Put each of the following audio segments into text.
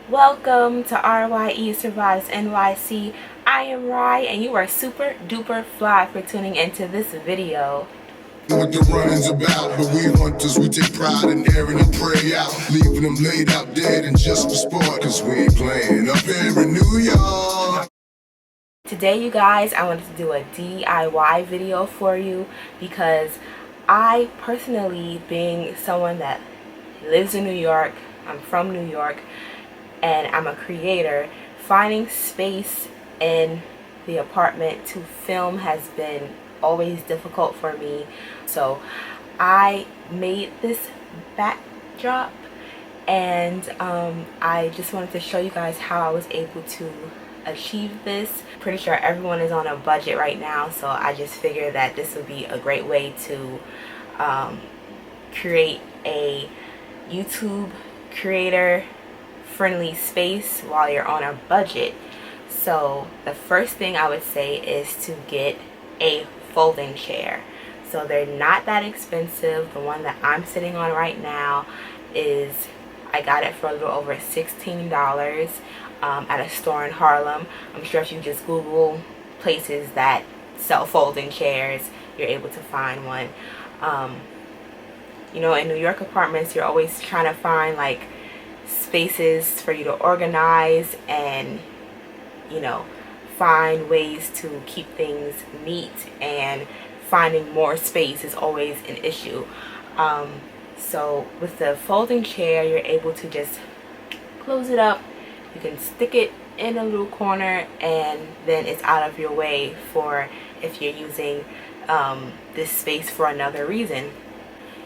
Welcome to R.Y.E Survives NYC. I am R.Y.E and you are super duper fly for tuning into this video. What the running's about, but we hunters, we take pride in airing a prey out, leaving them laid out dead and just for sport, cause we ain't playing up here in New York. Today, you guys, I wanted to do a DIY video for you because I personally, being someone that lives in New York, I'm from New York, and I'm a creator, finding space in the apartment to film has been always difficult for me. So I made this backdrop and I just wanted to show you guys how I was able to achieve this. Pretty sure everyone is on a budget right now, so I just figured that this would be a great way to create a YouTube creator friendly space while you're on a budget. So the first thing I would say is to get a folding chair. So they're not that expensive. The one that I'm sitting on right now is, I got it for a little over $16 at a store in Harlem. I'm sure if you just Google places that sell folding chairs, you're able to find one. You know, in New York apartments, you're always trying to find like spaces for you to organize and, you know, find ways to keep things neat, and finding more space is always an issue. So with the folding chair, you're able to just close it up. You can stick it in a little corner and then it's out of your way for if you're using this space for another reason.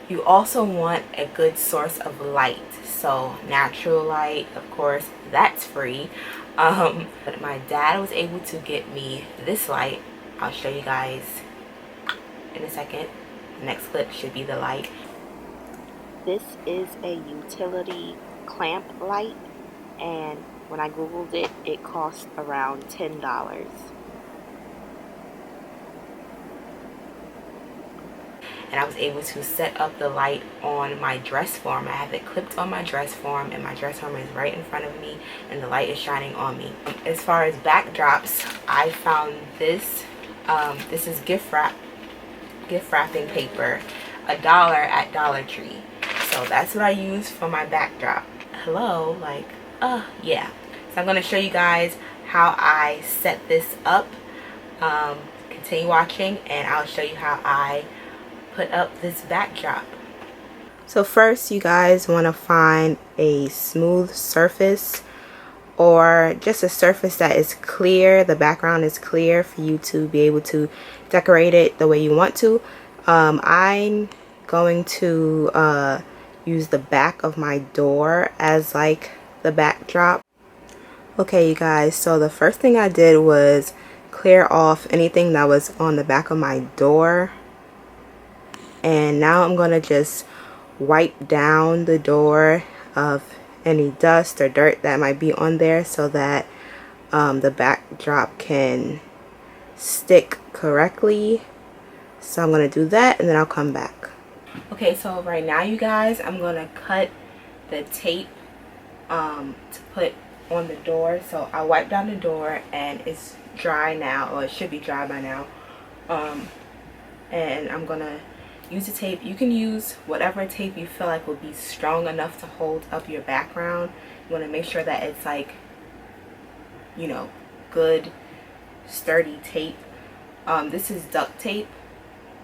You also want a good source of light, so natural light, of course, that's free. But my dad was able to get me this light. I'll show you guys in a second. The next clip should be the light. This is a utility clamp light, and when I googled it, it cost around $10. And I was able to set up the light on my dress form. I have it clipped on my dress form, and my dress form is right in front of me and the light is shining on me. As far as backdrops, I found this. This is gift wrapping paper, $1 at Dollar Tree. So that's what I use for my backdrop. Hello, like, yeah. So I'm gonna show you guys how I set this up. Continue watching and I'll show you how I put up this backdrop. So first, you guys want to find a smooth surface, or just a surface that is clear, the background is clear, for you to be able to decorate it the way you want to. I'm going to use the back of my door as like the backdrop. Okay, you guys, so the first thing I did was clear off anything that was on the back of my door. And now I'm going to just wipe down the door of any dust or dirt that might be on there, so that the backdrop can stick correctly. So I'm going to do that and then I'll come back. Okay, so right now, you guys, I'm going to cut the tape to put on the door. So I wiped down the door and it's dry now, or it should be dry by now. And I'm going to use the tape. You can use whatever tape you feel like will be strong enough to hold up your background. You want to make sure that it's like, you know, good sturdy tape. This is duct tape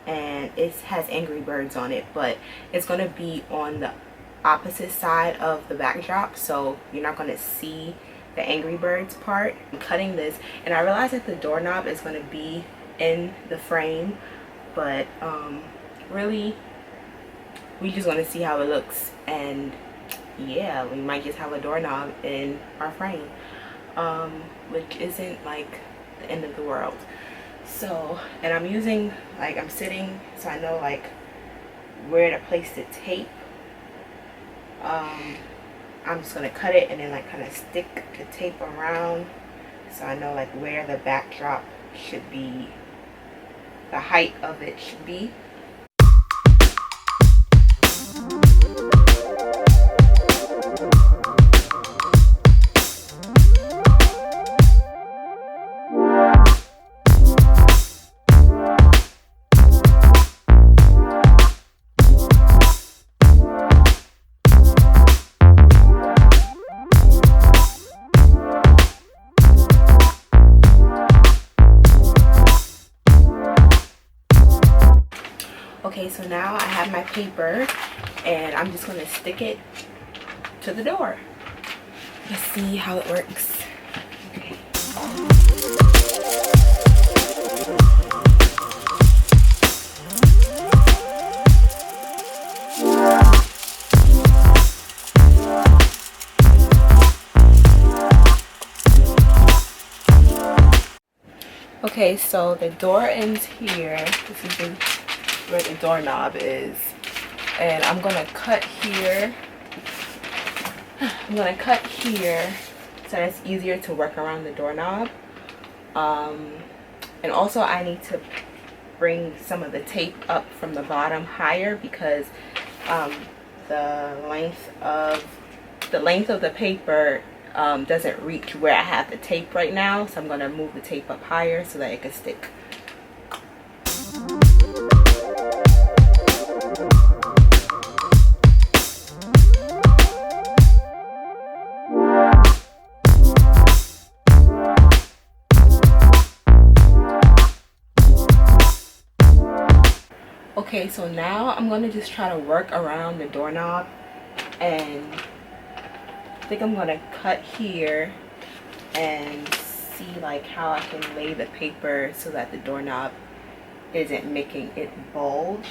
and it has Angry Birds on it, but it's going to be on the opposite side of the backdrop, so you're not going to see the Angry Birds part. I'm cutting this and I realized that the doorknob is going to be in the frame, but really, we just want to see how it looks, and yeah, we might just have a doorknob in our frame, which isn't like the end of the world. So, and I'm using, like, I'm sitting so I know like where to place the tape. I'm just gonna cut it and then like kind of stick the tape around, so I know like where the backdrop should be, the height of it should be. Okay, so now I have my paper and I'm just going to stick it to the door. Let's see how it works. Okay. Okay, so the door ends here. This is where the doorknob is. And I'm gonna cut here. I'm gonna cut here so that it's easier to work around the doorknob. And also I need to bring some of the tape up from the bottom higher because the length of the paper doesn't reach where I have the tape right now, so I'm going to move the tape up higher so that it can stick. Okay, so now I'm going to just try to work around the doorknob, and I think I'm going to cut here and see like how I can lay the paper so that the doorknob isn't making it bulge.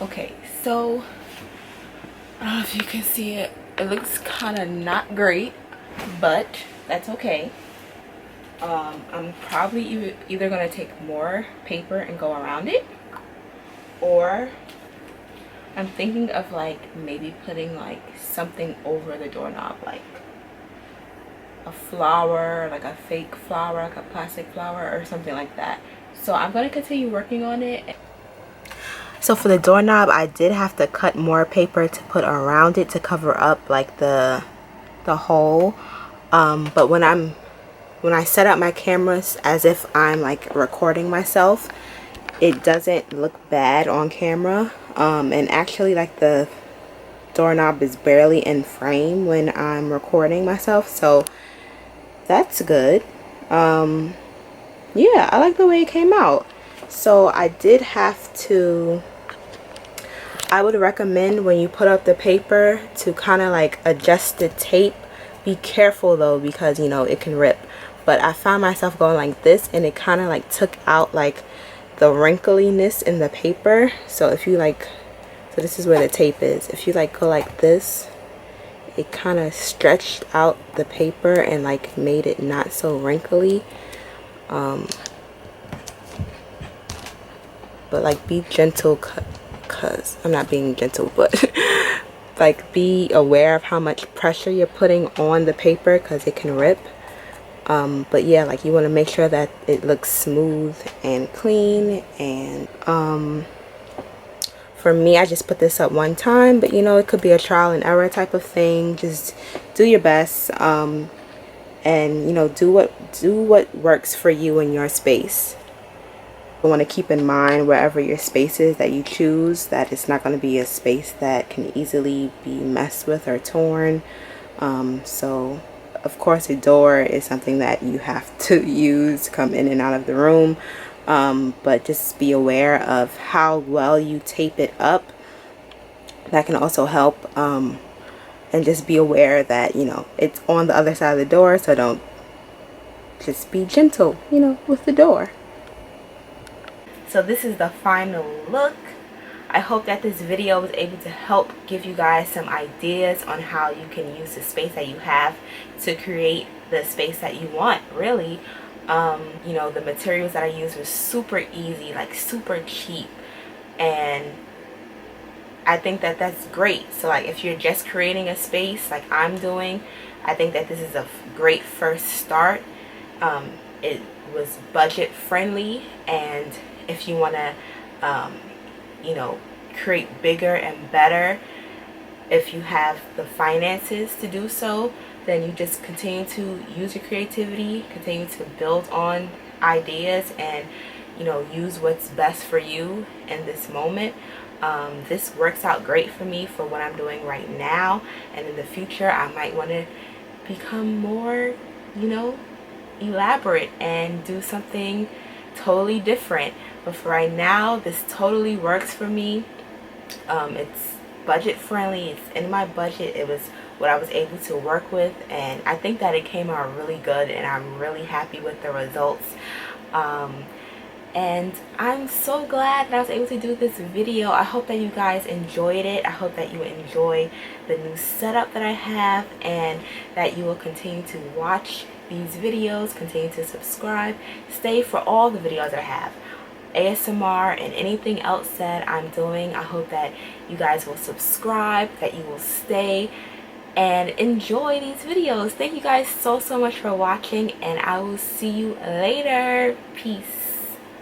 Okay, so I don't know if you can see it. It looks kind of not great, but that's okay. I'm probably either going to take more paper and go around it, or I'm thinking of like maybe putting like something over the doorknob, like a flower, like a fake flower, like a plastic flower or something like that. So I'm going to continue working on it. So for the doorknob, I did have to cut more paper to put around it to cover up like the hole. But when I set up my cameras as if I'm like recording myself, it doesn't look bad on camera. And actually like the doorknob is barely in frame when I'm recording myself, so that's good. Yeah, I like the way it came out. So I would recommend when you put up the paper to kind of like adjust the tape. Be careful though, because you know it can rip. But I found myself going like this, and it kind of like took out like the wrinkliness in the paper. So if you like, so this is where the tape is. If you like go like this, it kind of stretched out the paper and like made it not so wrinkly. But like be gentle, cause I'm not being gentle, but like be aware of how much pressure you're putting on the paper, because it can rip. But yeah, like you want to make sure that it looks smooth and clean. And for me, I just put this up one time, but you know, it could be a trial and error type of thing. Just do your best, and you know, do what works for you in your space. You want to keep in mind wherever your space is that you choose, that it's not going to be a space that can easily be messed with or torn. So of course a door is something that you have to use to come in and out of the room, but just be aware of how well you tape it up. That can also help. And just be aware that, you know, it's on the other side of the door, so don't, just be gentle, you know, with the door. So this is the final look. I hope that this video was able to help give you guys some ideas on how you can use the space that you have to create the space that you want, really. You know, the materials that I used were super easy, like super cheap, and I think that that's great. So like if you're just creating a space like I'm doing, I think that this is a great first start. It was budget friendly, and if you want to you know, create bigger and better, if you have the finances to do so, then you just continue to use your creativity, continue to build on ideas, and you know, use what's best for you in this moment. This works out great for me for what I'm doing right now, and in the future I might want to become more, you know, elaborate and do something totally different. But for right now, this totally works for me. It's budget friendly, it's in my budget, it was what I was able to work with, and I think that it came out really good, and I'm really happy with the results. And I'm so glad that I was able to do this video. I hope that you guys enjoyed it. I hope that you enjoy the new setup that I have, and that you will continue to watch these videos, continue to subscribe, stay for all the videos that I have, ASMR and anything else that I'm doing. I hope that you guys will subscribe, that you will stay and enjoy these videos. Thank you guys so much for watching, and I will see you later. Peace.